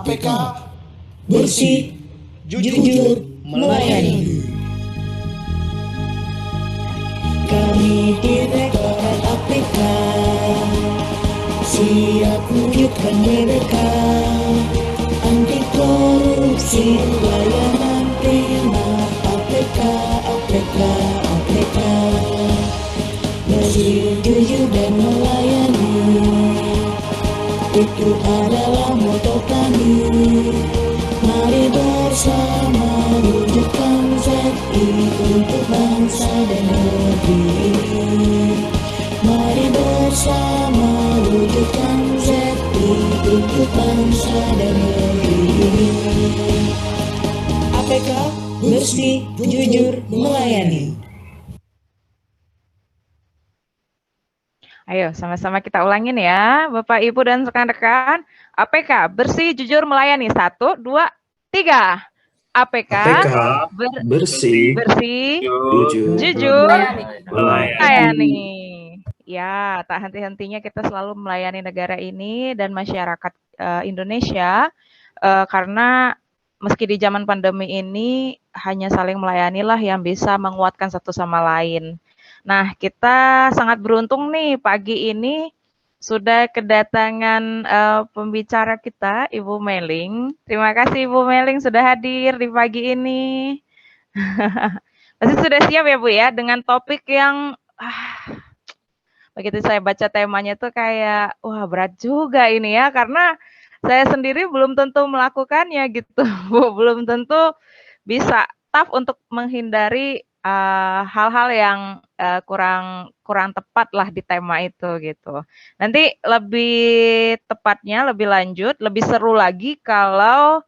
APK bersih, jujur, melayani. Kami Direktorat APK siap wujudkan mereka, anti korupsi layanan prima. APK, APK, APK bersih, jujur dan melayani, itu adalah moto kami. Mari bersama wujudkan ZI untuk bangsa dan negeri. Mari bersama wujudkan ZI untuk bangsa dan negeri. APK bersih, jujur, melayani. Ayo sama-sama kita ulangin ya, Bapak, Ibu, dan rekan-rekan. APK bersih, jujur, melayani. 1, 2, 3. APK bersih, jujur, melayani. Ya, tak henti-hentinya kita selalu melayani negara ini dan masyarakat Indonesia karena meski di zaman pandemi ini hanya saling melayanilah yang bisa menguatkan satu sama lain. Nah, kita sangat beruntung nih pagi ini sudah kedatangan pembicara kita, Ibu Meling. Terima kasih Ibu Meling sudah hadir di pagi ini. Pasti sudah siap ya Bu ya dengan topik yang begitu saya baca temanya tuh kayak wah berat juga ini ya karena saya sendiri belum tentu melakukannya gitu Bu, belum tentu bisa tough untuk menghindari hal-hal yang kurang tepat lah di tema itu gitu. Nanti lebih tepatnya, lebih lanjut, lebih seru lagi kalau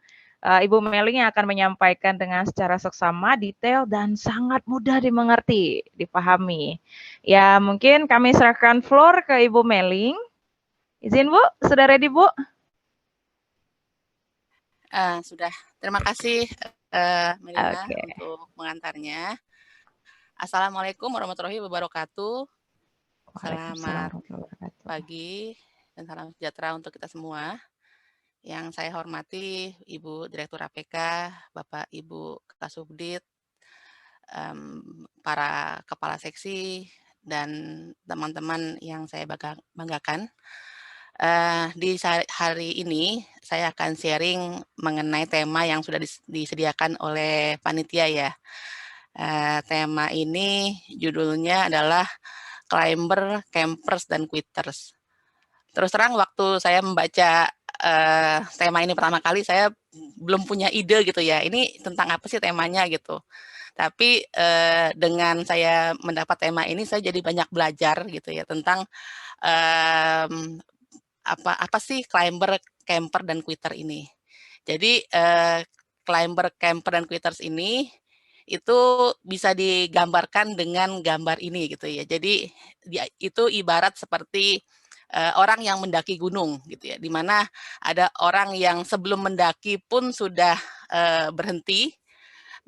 Ibu Meling yang akan menyampaikan dengan secara seksama, detail, dan sangat mudah dimengerti, dipahami. Ya, mungkin kami serahkan floor ke Ibu Meling. Izin Bu, sudah ready Bu? Sudah. Terima kasih Melina untuk mengantarnya. Assalamualaikum warahmatullahi wabarakatuh. Selamat pagi dan salam sejahtera untuk kita semua. Yang saya hormati Ibu Direktur APK, Bapak Ibu Kasubdit, para kepala seksi, dan teman-teman yang saya banggakan. Di hari ini saya akan sharing mengenai tema yang sudah disediakan oleh panitia ya. Tema ini judulnya adalah Climber, Campers, dan Quitters. Terus terang waktu saya membaca tema ini pertama kali saya belum punya ide gitu ya. Ini tentang apa sih temanya gitu. Tapi dengan saya mendapat tema ini saya jadi banyak belajar gitu ya tentang apa sih climber, camper, dan quitter ini. Jadi climber, camper, dan quitters ini itu bisa digambarkan dengan gambar ini gitu ya. Jadi itu ibarat seperti orang yang mendaki gunung gitu ya, di mana ada orang yang sebelum mendaki pun sudah berhenti,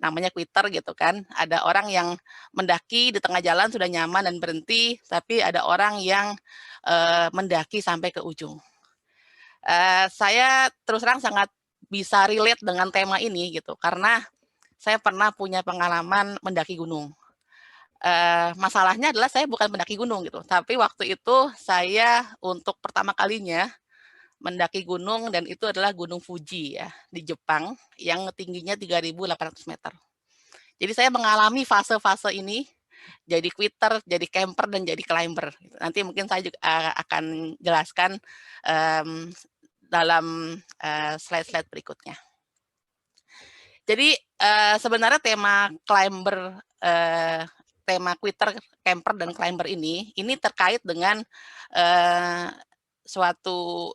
namanya quitter gitu kan. Ada orang yang mendaki di tengah jalan sudah nyaman dan berhenti, tapi ada orang yang mendaki sampai ke ujung. Saya terus terang sangat bisa relate dengan tema ini gitu, karena saya pernah punya pengalaman mendaki gunung. Masalahnya adalah saya bukan pendaki gunung gitu, tapi waktu itu saya untuk pertama kalinya mendaki gunung dan itu adalah Gunung Fuji ya di Jepang yang tingginya 3.800 meter. Jadi saya mengalami fase-fase ini, jadi quitter, jadi camper, dan jadi climber. Nanti mungkin saya juga akan jelaskan dalam slide-slide berikutnya. Jadi sebenarnya tema climber, tema quitter, camper, dan climber ini terkait dengan suatu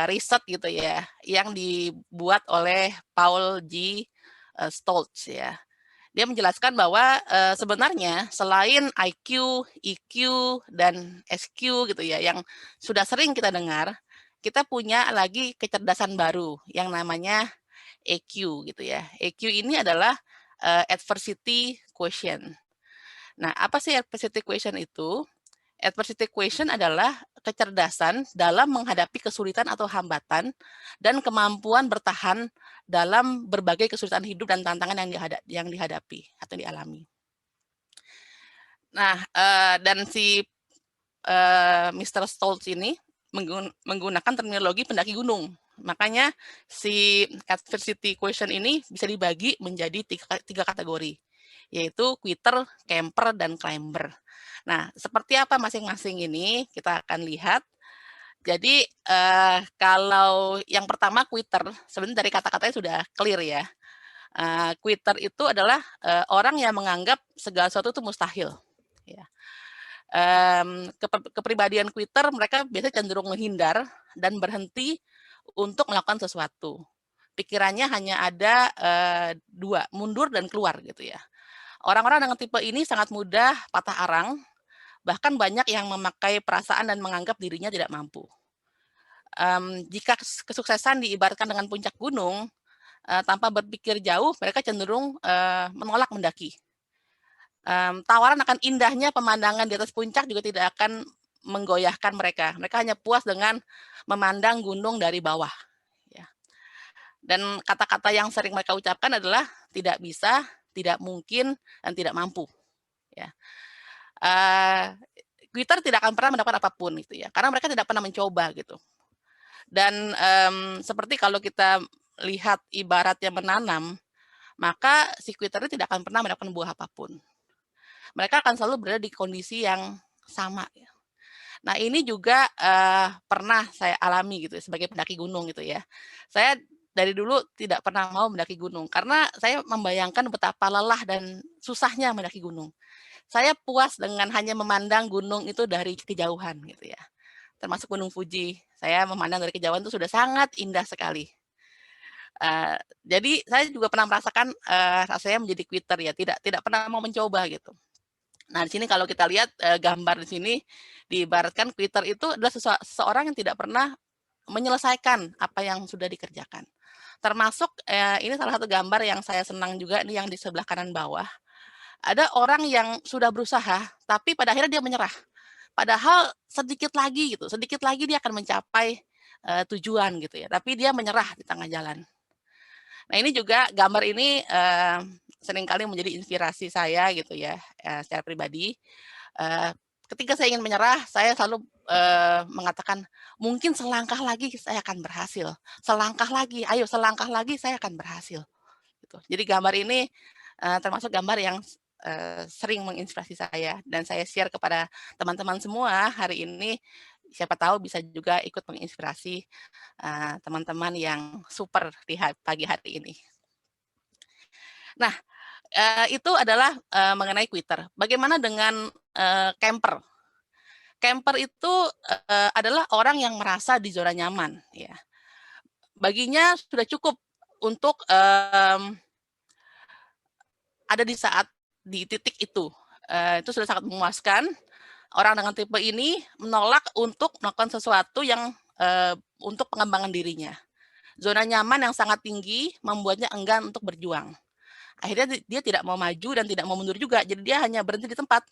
riset gitu ya, yang dibuat oleh Paul G. Stoltz ya. Dia menjelaskan bahwa sebenarnya selain IQ, EQ, dan SQ gitu ya, yang sudah sering kita dengar, kita punya lagi kecerdasan baru yang namanya EQ gitu ya. EQ ini adalah adversity quotient. Nah, apa sih adversity quotient itu? Adversity quotient adalah kecerdasan dalam menghadapi kesulitan atau hambatan dan kemampuan bertahan dalam berbagai kesulitan hidup dan tantangan yang dihadapi atau dialami. Nah, dan si Mr. Stoltz ini menggunakan terminologi pendaki gunung. Makanya si adversity quotient ini bisa dibagi menjadi tiga kategori, yaitu quitter, camper, dan climber. Nah, seperti apa masing-masing ini kita akan lihat. Jadi kalau yang pertama quitter, sebenarnya dari kata-katanya sudah clear ya. Quitter itu adalah orang yang menganggap segala sesuatu itu mustahil. Ya. Kepribadian quitter, mereka biasanya cenderung menghindar dan berhenti untuk melakukan sesuatu. Pikirannya hanya ada dua, mundur dan keluar gitu ya. Orang-orang dengan tipe ini sangat mudah patah arang, bahkan banyak yang memakai perasaan dan menganggap dirinya tidak mampu. Jika kesuksesan diibaratkan dengan puncak gunung, tanpa berpikir jauh, mereka cenderung menolak mendaki. Tawaran akan indahnya pemandangan di atas puncak juga tidak akan menggoyahkan mereka. Mereka hanya puas dengan memandang gunung dari bawah. Ya. Dan kata-kata yang sering mereka ucapkan adalah tidak bisa, tidak mungkin, dan tidak mampu. Ya. Quitter tidak akan pernah mendapat apapun gitu ya, karena mereka tidak pernah mencoba gitu. Dan seperti kalau kita lihat ibaratnya menanam, maka si quitter tidak akan pernah mendapatkan buah apapun. Mereka akan selalu berada di kondisi yang sama. Nah, ini juga pernah saya alami gitu sebagai pendaki gunung gitu ya. Saya dari dulu tidak pernah mau mendaki gunung karena saya membayangkan betapa lelah dan susahnya mendaki gunung. Saya puas dengan hanya memandang gunung itu dari kejauhan gitu ya. Termasuk Gunung Fuji. Saya memandang dari kejauhan itu sudah sangat indah sekali. Jadi saya juga pernah merasakan rasanya menjadi quitter ya, tidak pernah mau mencoba gitu. Nah, di sini kalau kita lihat gambar di sini diibaratkan quitter itu adalah seseorang yang tidak pernah menyelesaikan apa yang sudah dikerjakan. Termasuk ini salah satu gambar yang saya senang juga, ini yang di sebelah kanan bawah. Ada orang yang sudah berusaha, tapi pada akhirnya dia menyerah. Padahal sedikit lagi gitu, sedikit lagi dia akan mencapai tujuan gitu ya, tapi dia menyerah di tengah jalan. Nah, ini juga gambar ini seringkali menjadi inspirasi saya gitu ya, secara pribadi. Ketika saya ingin menyerah, saya selalu mengatakan, mungkin selangkah lagi saya akan berhasil. Selangkah lagi, ayo selangkah lagi saya akan berhasil. Gitu. Jadi gambar ini termasuk gambar yang sering menginspirasi saya dan saya share kepada teman-teman semua hari ini. Siapa tahu bisa juga ikut menginspirasi teman-teman yang super di pagi hari ini. Nah, itu adalah mengenai quitter. Bagaimana dengan camper? Camper itu adalah orang yang merasa di zona nyaman. Ya. Baginya sudah cukup untuk ada di saat di titik itu. Itu sudah sangat memuaskan. Orang dengan tipe ini menolak untuk melakukan sesuatu yang untuk pengembangan dirinya. Zona nyaman yang sangat tinggi membuatnya enggan untuk berjuang. Akhirnya dia tidak mau maju dan tidak mau mundur juga, jadi dia hanya berhenti di tempat.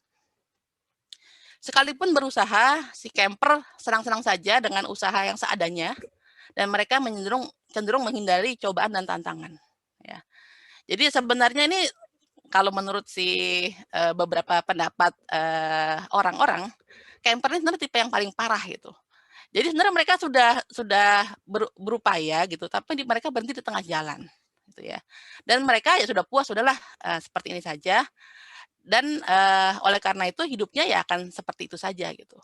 Sekalipun berusaha, si camper senang-senang saja dengan usaha yang seadanya, dan mereka cenderung menghindari cobaan dan tantangan. Ya. Jadi sebenarnya ini kalau menurut beberapa pendapat orang-orang, camper ini sebenarnya tipe yang paling parah gitu. Jadi sebenarnya mereka sudah berupaya gitu, tapi mereka berhenti di tengah jalan, gitu ya. Dan mereka ya sudah puas, sudahlah seperti ini saja. Dan oleh karena itu hidupnya ya akan seperti itu saja gitu.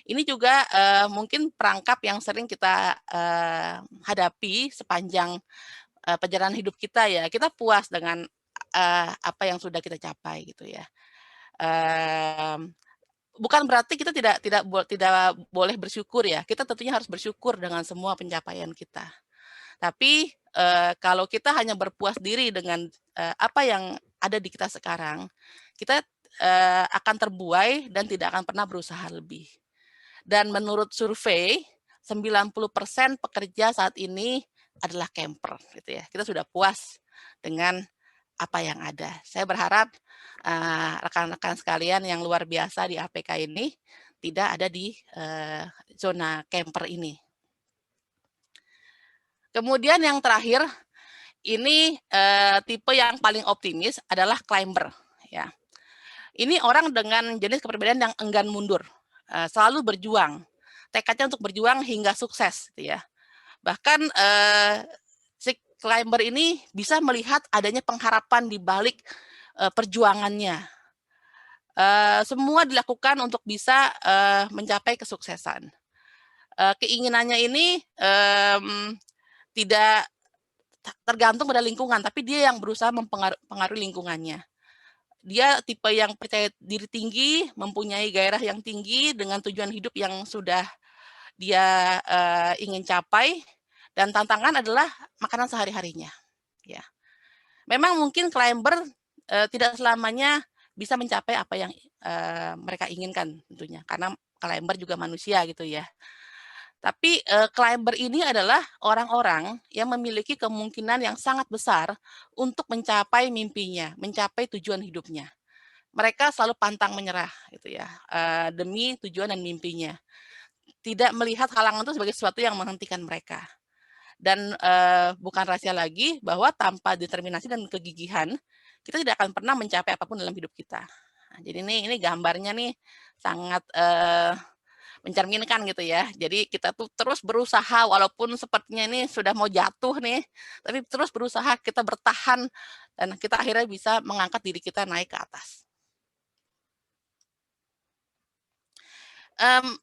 Ini juga mungkin perangkap yang sering kita hadapi sepanjang perjalanan hidup kita ya. Kita puas dengan apa yang sudah kita capai gitu ya. Bukan berarti kita tidak boleh bersyukur ya. Kita tentunya harus bersyukur dengan semua pencapaian kita. Tapi kalau kita hanya berpuas diri dengan apa yang ada di kita sekarang, kita akan terbuai dan tidak akan pernah berusaha lebih. Dan menurut survei, 90% pekerja saat ini adalah camper gitu ya. Kita sudah puas dengan apa yang ada. Saya berharap rekan-rekan sekalian yang luar biasa di APK ini tidak ada di zona camper ini. Kemudian yang terakhir, ini tipe yang paling optimis adalah climber. Ya. Ini orang dengan jenis kepribadian yang enggan mundur, selalu berjuang, tekadnya untuk berjuang hingga sukses, gitu ya. Bahkan si climber ini bisa melihat adanya pengharapan di balik perjuangannya. Semua dilakukan untuk bisa mencapai kesuksesan. Keinginannya ini tidak tergantung pada lingkungan, tapi dia yang berusaha mempengaruhi lingkungannya. Dia tipe yang percaya diri tinggi, mempunyai gairah yang tinggi dengan tujuan hidup yang sudah dia ingin capai, dan tantangan adalah makanan sehari-harinya. Ya, memang mungkin climber tidak selamanya bisa mencapai apa yang mereka inginkan tentunya, karena climber juga manusia gitu ya. Tapi climber ini adalah orang-orang yang memiliki kemungkinan yang sangat besar untuk mencapai mimpinya, mencapai tujuan hidupnya. Mereka selalu pantang menyerah, gitu ya, demi tujuan dan mimpinya. Tidak melihat halangan itu sebagai sesuatu yang menghentikan mereka. Dan bukan rahasia lagi bahwa tanpa determinasi dan kegigihan, kita tidak akan pernah mencapai apapun dalam hidup kita. Nah, jadi ini gambarnya nih sangat mencerminkan gitu ya. Jadi kita tuh terus berusaha walaupun sepertinya ini sudah mau jatuh nih, tapi terus berusaha, kita bertahan dan kita akhirnya bisa mengangkat diri kita naik ke atas.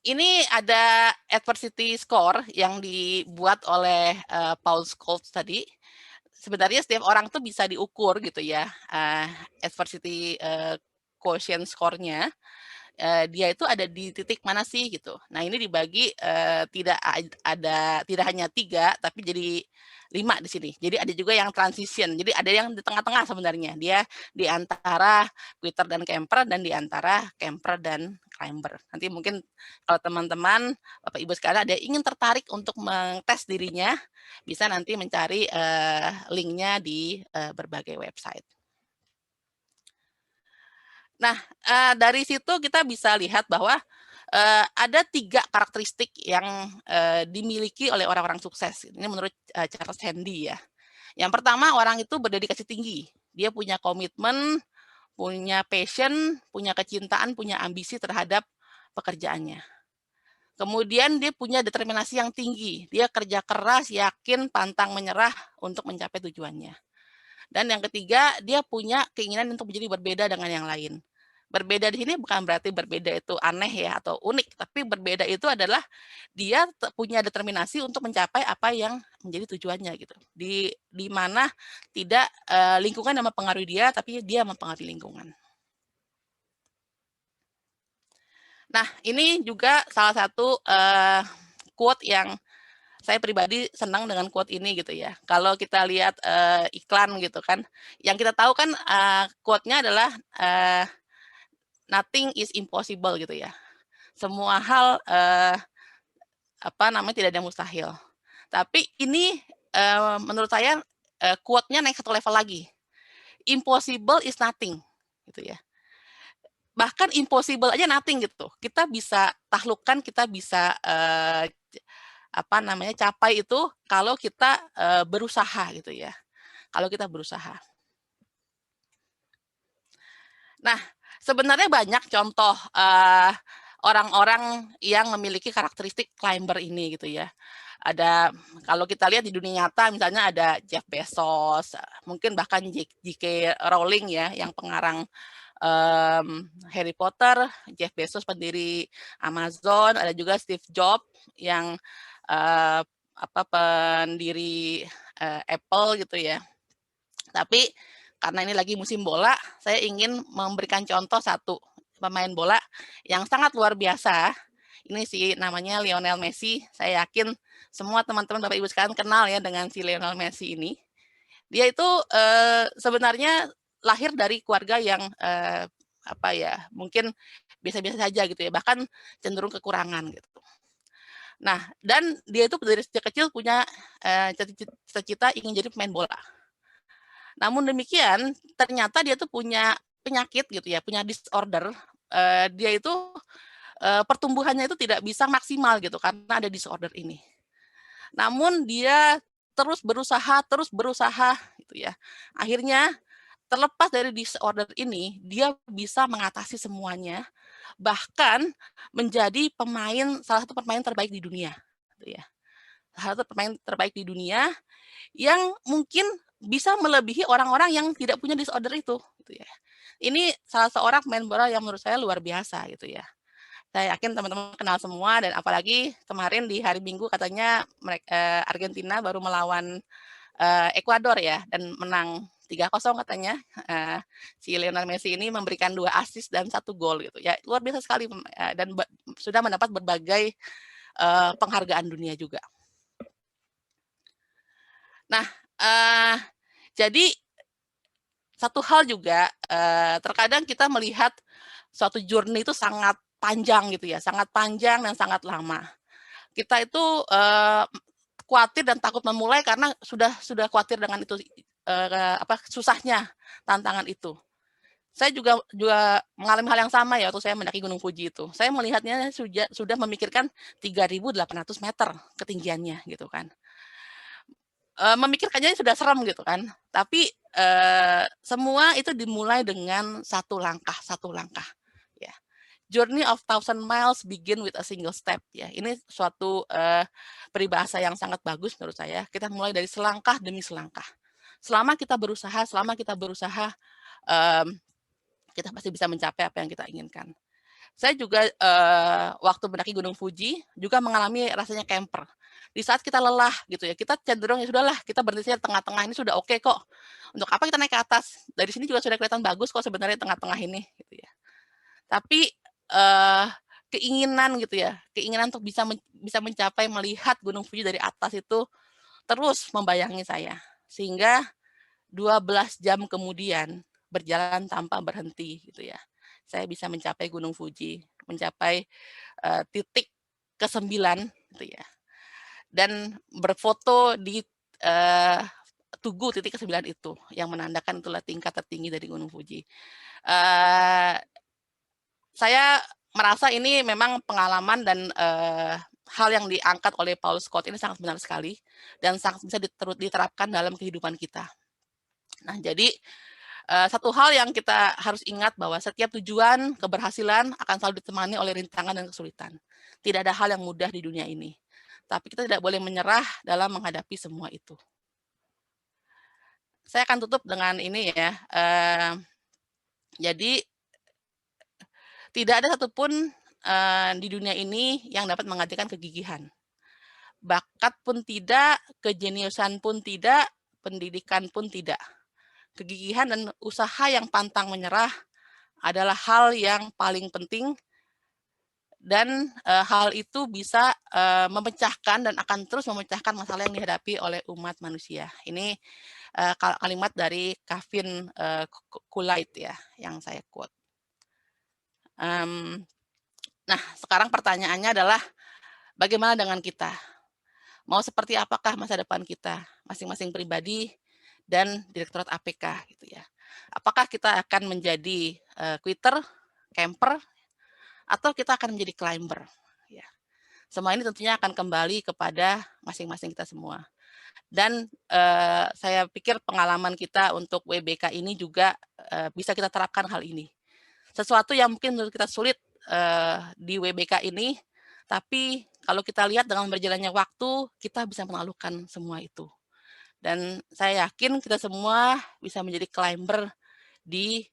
Ini ada adversity score yang dibuat oleh Paul Scholes tadi. Sebenarnya setiap orang tuh bisa diukur gitu ya, adversity quotient score-nya. Dia itu ada di titik mana sih gitu. Nah, ini dibagi tidak hanya 3 tapi jadi 5 di sini. Jadi ada juga yang transition. Jadi ada yang di tengah-tengah sebenarnya. Dia di antara quitter dan camper dan di antara camper dan climber. Nanti mungkin kalau teman-teman Bapak Ibu sekalian ada yang ingin tertarik untuk mengtes dirinya, bisa nanti mencari linknya di berbagai website. Nah, dari situ kita bisa lihat bahwa ada 3 karakteristik yang dimiliki oleh orang-orang sukses. Ini menurut Charles Handy ya. Yang pertama, orang itu berdedikasi tinggi. Dia punya komitmen, punya passion, punya kecintaan, punya ambisi terhadap pekerjaannya. Kemudian dia punya determinasi yang tinggi. Dia kerja keras, yakin, pantang menyerah untuk mencapai tujuannya. Dan yang ketiga, dia punya keinginan untuk menjadi berbeda dengan yang lain. Berbeda di sini bukan berarti berbeda itu aneh ya atau unik, tapi berbeda itu adalah dia punya determinasi untuk mencapai apa yang menjadi tujuannya gitu. Di mana tidak lingkungan yang mempengaruhi dia, tapi dia mempengaruhi lingkungan. Nah, ini juga salah satu quote yang saya pribadi senang dengan quote ini gitu ya. Kalau kita lihat iklan gitu kan, yang kita tahu kan quote-nya adalah nothing is impossible gitu ya. Semua hal tidak ada yang mustahil. Tapi ini menurut saya quote-nya naik 1 level lagi. Impossible is nothing gitu ya. Bahkan impossible aja nothing gitu. Kita bisa taklukkan, kita bisa capai itu kalau kita berusaha gitu ya. Kalau kita berusaha. Nah, sebenarnya banyak contoh orang-orang yang memiliki karakteristik climber ini gitu ya. Ada, kalau kita lihat di dunia nyata misalnya ada Jeff Bezos, mungkin bahkan J.K. Rowling ya, yang pengarang Harry Potter, Jeff Bezos pendiri Amazon, ada juga Steve Jobs yang pendiri Apple gitu ya. Tapi karena ini lagi musim bola, saya ingin memberikan contoh satu pemain bola yang sangat luar biasa. Ini sih namanya Lionel Messi. Saya yakin semua teman-teman Bapak Ibu sekalian kenal ya dengan si Lionel Messi ini. Dia itu sebenarnya lahir dari keluarga yang mungkin biasa-biasa saja gitu ya, bahkan cenderung kekurangan gitu. Nah, dan dia itu dari sejak kecil punya cita-cita ingin jadi pemain bola. Namun demikian, ternyata dia tuh punya penyakit gitu ya, punya disorder. Dia itu pertumbuhannya itu tidak bisa maksimal gitu karena ada disorder ini. Namun dia terus berusaha gitu ya. Akhirnya terlepas dari disorder ini, dia bisa mengatasi semuanya, bahkan menjadi salah satu pemain terbaik di dunia, gitu ya. Salah satu pemain terbaik di dunia yang mungkin bisa melebihi orang-orang yang tidak punya disorder itu, gitu ya. Ini salah seorang pemain bola yang menurut saya luar biasa, gitu ya. Saya yakin teman-teman kenal semua dan apalagi kemarin di hari Minggu katanya Argentina baru melawan Ekuador ya dan menang 3-0 katanya. Si Lionel Messi ini memberikan 2 assist dan 1 gol gitu ya. Luar biasa sekali dan sudah mendapat berbagai penghargaan dunia juga. Nah, jadi satu hal juga terkadang kita melihat suatu journey itu sangat panjang gitu ya, sangat panjang dan sangat lama. Kita itu khawatir dan takut memulai karena sudah khawatir dengan itu susahnya tantangan itu. Saya juga mengalami hal yang sama ya waktu saya mendaki Gunung Fuji itu. Saya melihatnya sudah memikirkan 3.800 meter ketinggiannya gitu kan. Memikirkannya sudah serem gitu kan. Tapi semua itu dimulai dengan satu langkah. Ya. Journey of 1,000 miles begin with a single step. Ya, ini suatu peribahasa yang sangat bagus menurut saya. Kita mulai dari selangkah demi selangkah. Selama kita berusaha, kita pasti bisa mencapai apa yang kita inginkan. Saya juga waktu mendaki Gunung Fuji juga mengalami rasanya camper. Di saat kita lelah gitu ya, kita cenderung ya sudahlah, kita berhenti di tengah-tengah ini sudah oke kok. Untuk apa kita naik ke atas? Dari sini juga sudah kelihatan bagus kok sebenarnya tengah-tengah ini gitu ya. Tapi keinginan gitu ya, keinginan untuk bisa mencapai melihat Gunung Fuji dari atas itu terus membayangi saya. Sehingga 12 jam kemudian berjalan tanpa berhenti gitu ya. Saya bisa mencapai Gunung Fuji, mencapai titik ke-9 gitu ya. Dan berfoto di Tugu titik ke-9 itu yang menandakan itulah tingkat tertinggi dari Gunung Fuji. Saya merasa ini memang pengalaman dan hal yang diangkat oleh Paul Scott ini sangat benar sekali dan sangat bisa diterapkan dalam kehidupan kita. Nah, jadi satu hal yang kita harus ingat bahwa setiap tujuan keberhasilan akan selalu ditemani oleh rintangan dan kesulitan. Tidak ada hal yang mudah di dunia ini. Tapi kita tidak boleh menyerah dalam menghadapi semua itu. Saya akan tutup dengan ini ya. Jadi tidak ada satupun di dunia ini yang dapat menggantikan kegigihan. Bakat pun tidak, kejeniusan pun tidak, pendidikan pun tidak. Kegigihan dan usaha yang pantang menyerah adalah hal yang paling penting dan hal itu bisa memecahkan dan akan terus memecahkan masalah yang dihadapi oleh umat manusia. Ini kalimat dari Kevin Kulait ya, yang saya quote. Nah, sekarang pertanyaannya adalah bagaimana dengan kita? Mau seperti apakah masa depan kita, masing-masing pribadi dan Direktorat APK gitu ya. Apakah kita akan menjadi quitter, camper, atau kita akan menjadi climber. Ya. Semua ini tentunya akan kembali kepada masing-masing kita semua. Dan saya pikir pengalaman kita untuk WBK ini juga bisa kita terapkan hal ini. Sesuatu yang mungkin menurut kita sulit di WBK ini, tapi kalau kita lihat dengan berjalannya waktu, kita bisa menaklukkan semua itu. Dan saya yakin kita semua bisa menjadi climber di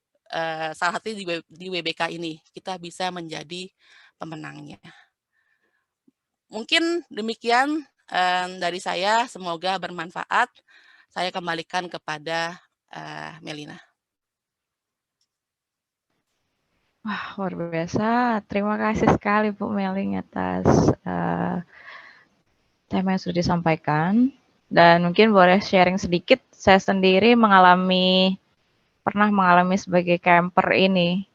salah satu di WBK ini. Kita bisa menjadi pemenangnya. Mungkin demikian dari saya, semoga bermanfaat. Saya kembalikan kepada Melina. Wah, luar biasa. Terima kasih sekali Bu Meling atas tema yang sudah disampaikan. Dan mungkin boleh sharing sedikit, saya sendiri pernah mengalami sebagai camper ini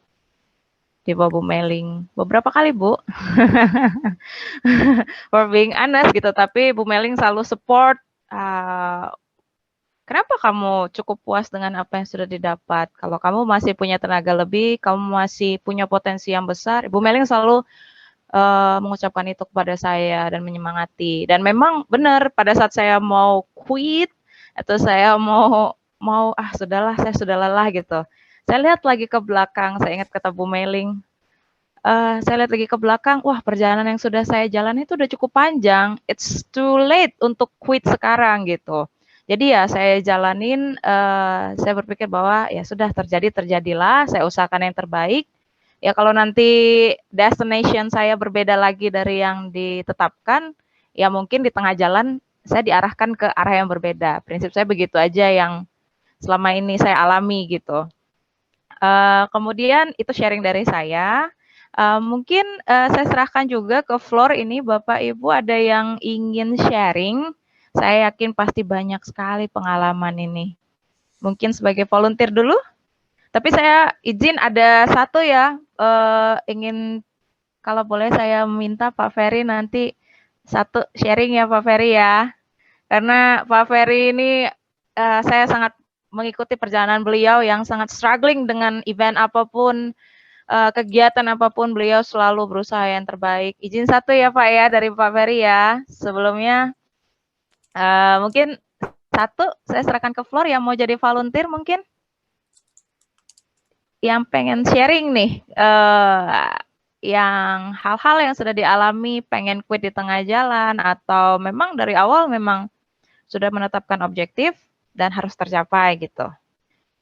di bawah Bu Meling. Beberapa kali Bu, for being honest gitu, tapi Bu Meling selalu support Kenapa kamu cukup puas dengan apa yang sudah didapat? Kalau kamu masih punya tenaga lebih, kamu masih punya potensi yang besar, Ibu Meling selalu mengucapkan itu kepada saya dan menyemangati. Dan memang benar pada saat saya mau quit atau saya mau sudahlah, saya sudah lelah gitu. Saya lihat lagi ke belakang, saya ingat kata Bu Meling, saya lihat lagi ke belakang, wah perjalanan yang sudah saya jalani itu udah cukup panjang. It's too late untuk quit sekarang gitu. Jadi ya saya jalanin, saya berpikir bahwa ya sudah terjadilah, saya usahakan yang terbaik. Ya kalau nanti destination saya berbeda lagi dari yang ditetapkan, ya mungkin di tengah jalan saya diarahkan ke arah yang berbeda. Prinsip saya begitu aja yang selama ini saya alami gitu. Kemudian itu sharing dari saya. Mungkin saya serahkan juga ke floor ini Bapak Ibu ada yang ingin sharing. Saya yakin pasti banyak sekali pengalaman ini. Mungkin sebagai volunteer dulu. Tapi saya izin ada satu ya, ingin kalau boleh saya minta Pak Ferry nanti satu sharing ya Pak Ferry ya. Karena Pak Ferry ini saya sangat mengikuti perjalanan beliau yang sangat struggling dengan event apapun, kegiatan apapun beliau selalu berusaha yang terbaik. Izin satu ya Pak ya dari Pak Ferry ya. Sebelumnya mungkin satu saya serahkan ke floor yang mau jadi volunteer mungkin. Yang pengen sharing nih, yang hal-hal yang sudah dialami pengen quit di tengah jalan atau memang dari awal memang sudah menetapkan objektif dan harus tercapai gitu.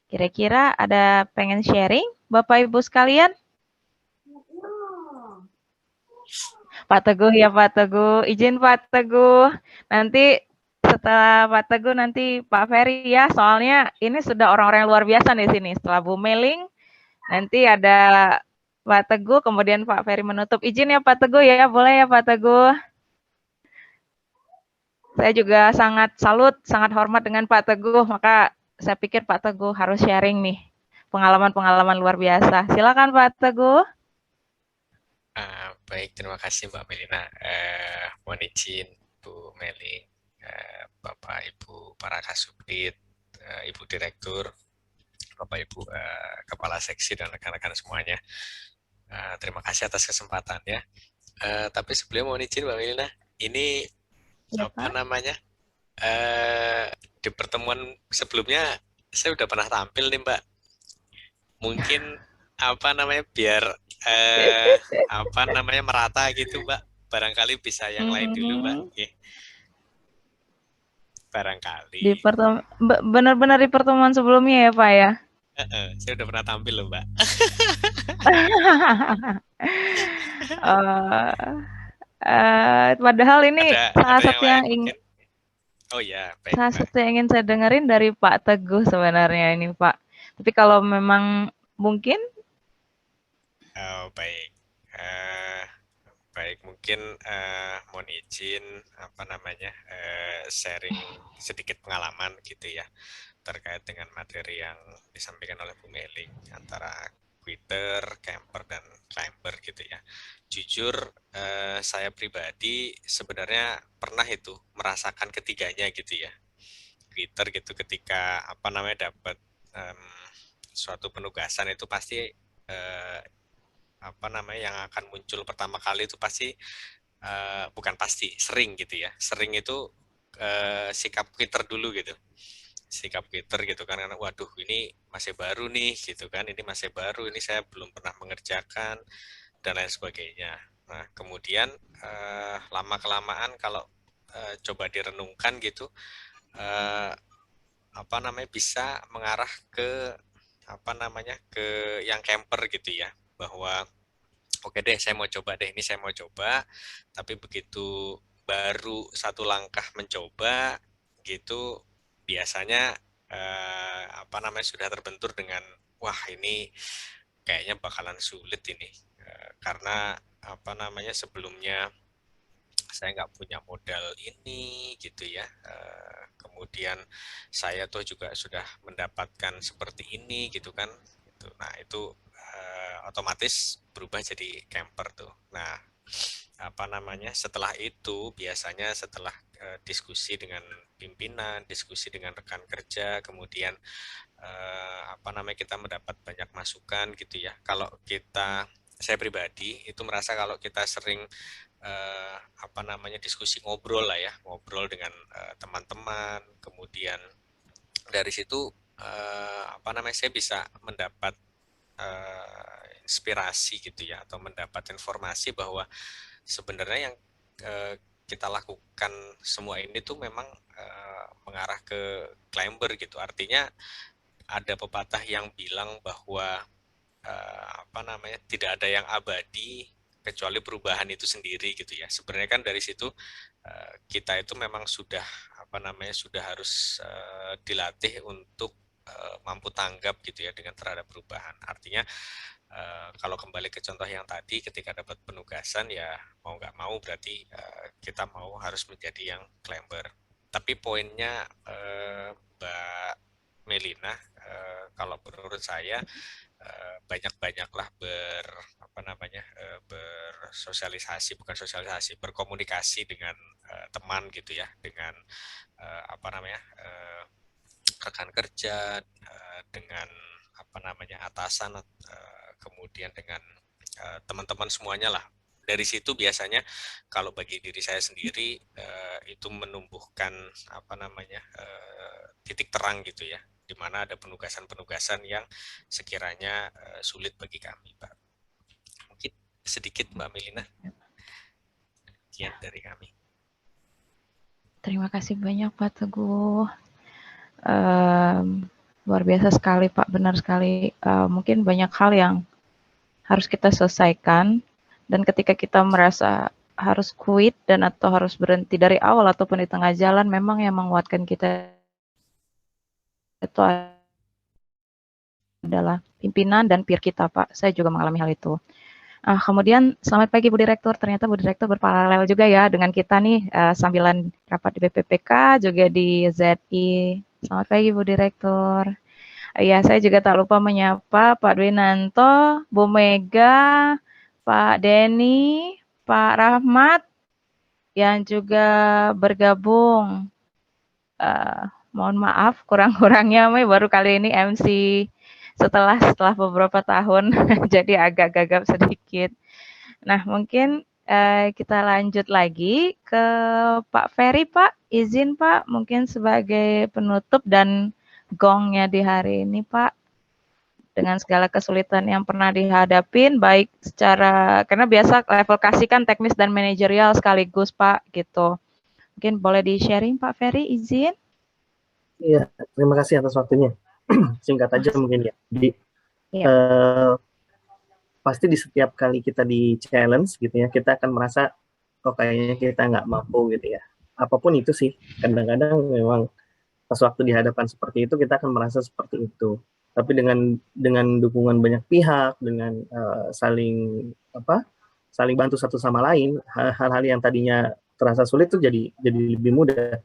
Kira-kira ada pengen sharing Bapak Ibu sekalian? Pak Teguh ya Pak Teguh, izin Pak Teguh. Nanti setelah Pak Teguh nanti Pak Ferry ya, soalnya ini sudah orang-orang yang luar biasa di sini. Setelah Bu Meling, nanti ada Pak Teguh, kemudian Pak Ferry menutup. Izin ya Pak Teguh ya, boleh ya Pak Teguh. Saya juga sangat salut, sangat hormat dengan Pak Teguh, maka saya pikir Pak Teguh harus sharing nih pengalaman-pengalaman luar biasa. Silakan Pak Teguh. Baik, terima kasih Mbak Melina. Mohon izin Bu Meling, Bapak Ibu para Kasubdit, Ibu Direktur, Bapak Ibu Kepala Seksi dan rekan-rekan semuanya. Terima kasih atas kesempatannya. Tapi sebelum mohon izin Mbak Melina, ini Ya, apa Pak. namanya? Di pertemuan sebelumnya saya udah pernah tampil nih Mbak. Mungkin apa namanya biar apa namanya merata gitu Mbak. Barangkali bisa yang lain dulu Mbak. Okay. Barangkali. Benar-benar di pertemuan sebelumnya ya Pak ya? Saya udah pernah tampil loh Mbak. Padahal ini salah ada satu yang ingin. Oh ya, baik. Salah satu yang ingin saya dengerin dari Pak Teguh sebenarnya ini Pak. Tapi kalau memang mungkin. Baik. Baik, mungkin mohon izin apa namanya sharing sedikit pengalaman gitu ya terkait dengan materi yang disampaikan oleh Bu Meling antara quitter, camper dan climber gitu ya. Jujur saya pribadi sebenarnya pernah itu merasakan ketiganya gitu ya. Quitter gitu ketika apa namanya dapat suatu penugasan itu pasti apa namanya yang akan muncul pertama kali itu pasti bukan pasti sering gitu ya, sering itu sikap quitter dulu gitu, sikap quitter gitu kan, karena waduh ini masih baru nih gitu kan, ini masih baru, ini saya belum pernah mengerjakan dan lain sebagainya. Nah kemudian lama kelamaan kalau coba direnungkan gitu apa namanya bisa mengarah ke apa namanya ke yang camper gitu ya, bahwa oke deh saya mau coba deh, ini saya mau coba, tapi begitu baru satu langkah mencoba gitu biasanya apa namanya sudah terbentur dengan wah ini kayaknya bakalan sulit ini karena apa namanya sebelumnya saya nggak punya modal ini gitu ya, kemudian saya tuh juga sudah mendapatkan seperti ini gitu kan gitu. Nah itu otomatis berubah jadi camper tuh. Nah apa namanya setelah itu biasanya setelah diskusi dengan pimpinan, diskusi dengan rekan kerja, kemudian kita mendapat banyak masukan gitu ya. Kalau saya pribadi itu merasa kalau kita sering diskusi, ngobrol lah ya, ngobrol dengan teman-teman, kemudian dari situ saya bisa mendapat inspirasi gitu ya, atau mendapat informasi bahwa sebenarnya yang kita lakukan semua ini tuh memang mengarah ke climber gitu. Artinya ada pepatah yang bilang bahwa tidak ada yang abadi kecuali perubahan itu sendiri gitu ya. Sebenarnya kan dari situ kita itu memang sudah sudah harus dilatih untuk mampu tanggap gitu ya dengan terhadap perubahan. Artinya kalau kembali ke contoh yang tadi, ketika dapat penugasan ya mau nggak mau berarti kita harus menjadi yang climber. Tapi poinnya Mbak Melina, kalau menurut saya banyak-banyaklah berkomunikasi dengan teman gitu ya, dengan rekan kerja, dengan atasan, kemudian dengan teman-teman semuanya lah. Dari situ biasanya kalau bagi diri saya sendiri itu menumbuhkan titik terang gitu ya, di mana ada penugasan-penugasan yang sekiranya sulit bagi kami, Pak. Mungkin sedikit Mbak Melina, sekian dari kami. Terima kasih banyak Pak Teguh. Luar biasa sekali Pak, benar sekali. Mungkin banyak hal yang harus kita selesaikan, dan ketika kita merasa harus quit dan atau harus berhenti dari awal ataupun di tengah jalan, memang yang menguatkan kita itu adalah pimpinan dan peer kita Pak. Saya juga mengalami hal itu. Kemudian selamat pagi Bu Direktur, ternyata Bu Direktur berparalel juga ya dengan kita nih, sambilan rapat di BPPK juga di ZI. Selamat pagi Bu Direktur. Ya, saya juga tak lupa menyapa Pak Dwinanto, Bu Mega, Pak Denny, Pak Rahmat, yang juga bergabung. Mohon maaf kurang-kurangnya, baru kali ini MC setelah beberapa tahun, jadi agak gagap sedikit. Nah, mungkin kita lanjut lagi ke Pak Ferry, Pak. Izin Pak, mungkin sebagai penutup dan gongnya di hari ini, Pak. Dengan segala kesulitan yang pernah dihadapin, baik secara, karena biasa level kasih kan teknis dan manajerial sekaligus, Pak, gitu. Mungkin boleh di-sharing, Pak Ferry, izin? Iya, terima kasih atas waktunya. Singkat aja mungkin ya. Jadi, pasti di setiap kali kita di challenge gitu ya, kita akan merasa kok kayaknya kita nggak mampu gitu ya. Apapun itu sih, kadang-kadang memang pas waktu di hadapan seperti itu kita akan merasa seperti itu. Tapi dengan dukungan banyak pihak, dengan saling bantu satu sama lain, hal-hal yang tadinya terasa sulit tuh jadi lebih mudah.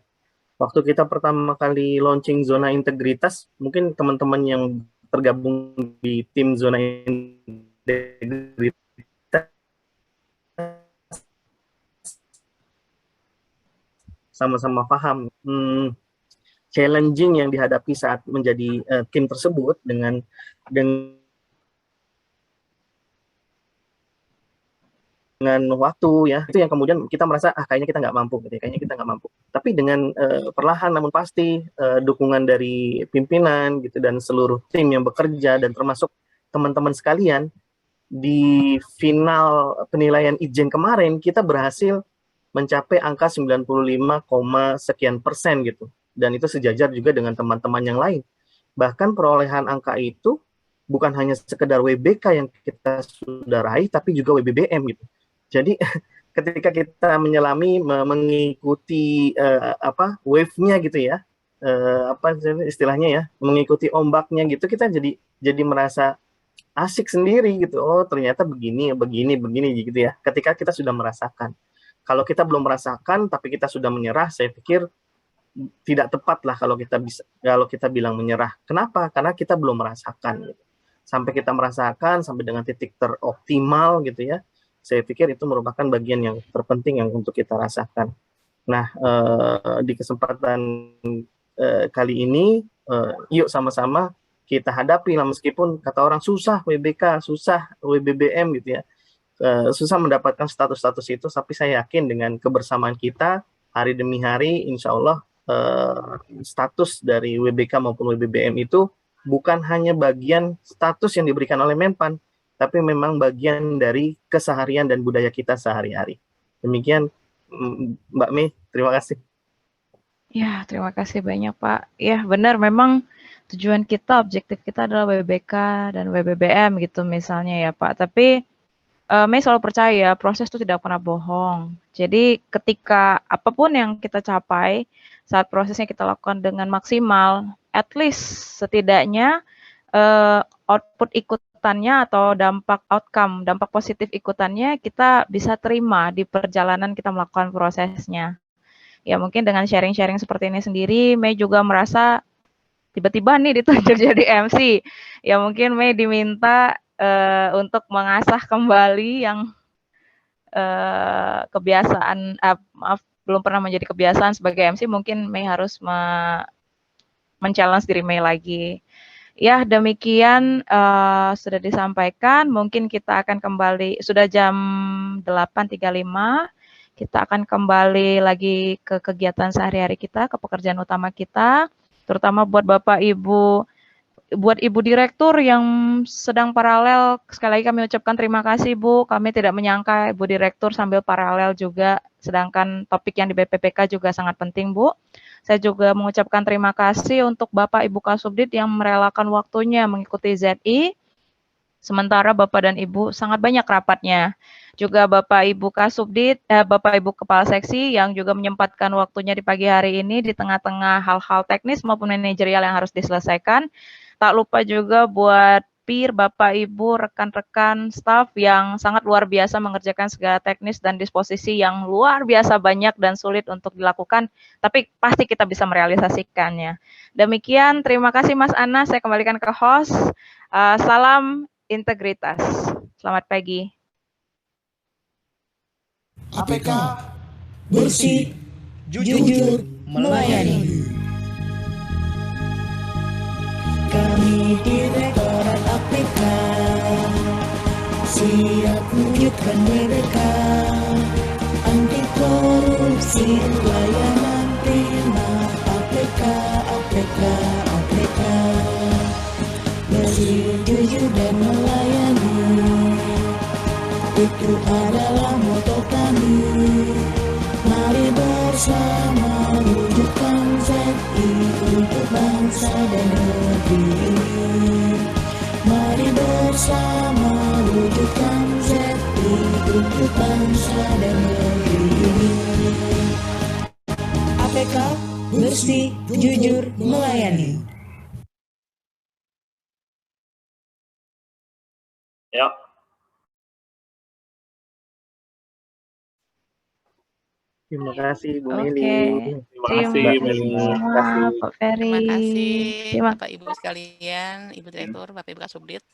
Waktu kita pertama kali launching zona integritas, mungkin teman-teman yang tergabung di tim zona integritas sama-sama paham challenging yang dihadapi saat menjadi tim tersebut dengan waktu ya, itu yang kemudian kita merasa kayaknya kita nggak mampu gitu ya, kayaknya kita nggak mampu. Tapi dengan perlahan namun pasti dukungan dari pimpinan gitu dan seluruh tim yang bekerja dan termasuk teman-teman sekalian, di final penilaian Ijen kemarin kita berhasil mencapai angka 95, sekian persen gitu, dan itu sejajar juga dengan teman-teman yang lain. Bahkan perolehan angka itu bukan hanya sekedar WBK yang kita sudah raih, tapi juga WBBM gitu. Jadi ketika kita menyelami, mengikuti wave-nya gitu ya, istilahnya ya, mengikuti ombaknya gitu, kita jadi merasa asik sendiri gitu. Oh ternyata begini gitu ya. Ketika kita sudah merasakan, kalau kita belum merasakan tapi kita sudah menyerah, saya pikir tidak tepat lah kalau kita bilang menyerah. Kenapa? Karena kita belum merasakan. Gitu. Sampai kita merasakan sampai dengan titik teroptimal gitu ya. Saya pikir itu merupakan bagian yang terpenting yang untuk kita rasakan. Nah, di kesempatan kali ini, yuk sama-sama kita hadapi lah, meskipun kata orang susah WBK, susah WBBM gitu ya, susah mendapatkan status-status itu, tapi saya yakin dengan kebersamaan kita hari demi hari, insya Allah status dari WBK maupun WBBM itu bukan hanya bagian status yang diberikan oleh Menpan, tapi memang bagian dari keseharian dan budaya kita sehari-hari. Demikian, Mbak Mei, terima kasih. Ya, terima kasih banyak Pak. Ya, benar memang tujuan kita, objektif kita adalah WBK dan WBBM gitu misalnya ya Pak. Tapi Mei selalu percaya proses itu tidak pernah bohong. Jadi ketika apapun yang kita capai, saat prosesnya kita lakukan dengan maksimal, at least setidaknya output ikutannya atau dampak outcome, dampak positif ikutannya kita bisa terima di perjalanan kita melakukan prosesnya. Ya mungkin dengan sharing-sharing seperti ini sendiri, Mei juga merasa tiba-tiba nih ditunjuk jadi MC. Ya mungkin Mei diminta untuk mengasah kembali yang kebiasaan, maaf belum pernah menjadi kebiasaan sebagai MC, mungkin Mei harus men-challenge diri Mei lagi. Ya demikian sudah disampaikan, mungkin kita akan kembali, sudah jam 8.35, kita akan kembali lagi ke kegiatan sehari-hari kita, ke pekerjaan utama kita, terutama buat Bapak Ibu, buat Ibu Direktur yang sedang paralel, sekali lagi kami ucapkan terima kasih Bu, kami tidak menyangka Ibu Direktur sambil paralel juga, sedangkan topik yang di BPPK juga sangat penting Bu. Saya juga mengucapkan terima kasih untuk Bapak Ibu Kasubdit yang merelakan waktunya mengikuti ZI, sementara Bapak dan Ibu sangat banyak rapatnya. Juga Bapak Ibu Kasubdit, Bapak Ibu Kepala Seksi yang juga menyempatkan waktunya di pagi hari ini di tengah-tengah hal-hal teknis maupun manajerial yang harus diselesaikan. Tak lupa juga buat peer, Bapak Ibu, rekan-rekan staf yang sangat luar biasa mengerjakan segala teknis dan disposisi yang luar biasa banyak dan sulit untuk dilakukan, tapi pasti kita bisa merealisasikannya. Demikian, terima kasih Mas Ana, saya kembalikan ke host. Salam integritas. Selamat pagi. APK bersih, jujur, melayani. Kami Direktorat APK siap wujudkan WBK, anti korupsi, layanan prima. APK, APK, APK bersih, jujur dan melayani. Itu adalah moto kami. Mari bersama wujudkan ZI untuk bangsa dan negeri ini. Mari bersama wujudkan ZI untuk bangsa dan negeri ini. APK bersih, jujur, melayani. Ya. Terima kasih Bu Meli. Terima kasih Meli. Terima kasih Pak Ferry. Terima kasih Terima Bapak Ibu sekalian, Ibu Direktur, Bapak Ibu Kasubdit.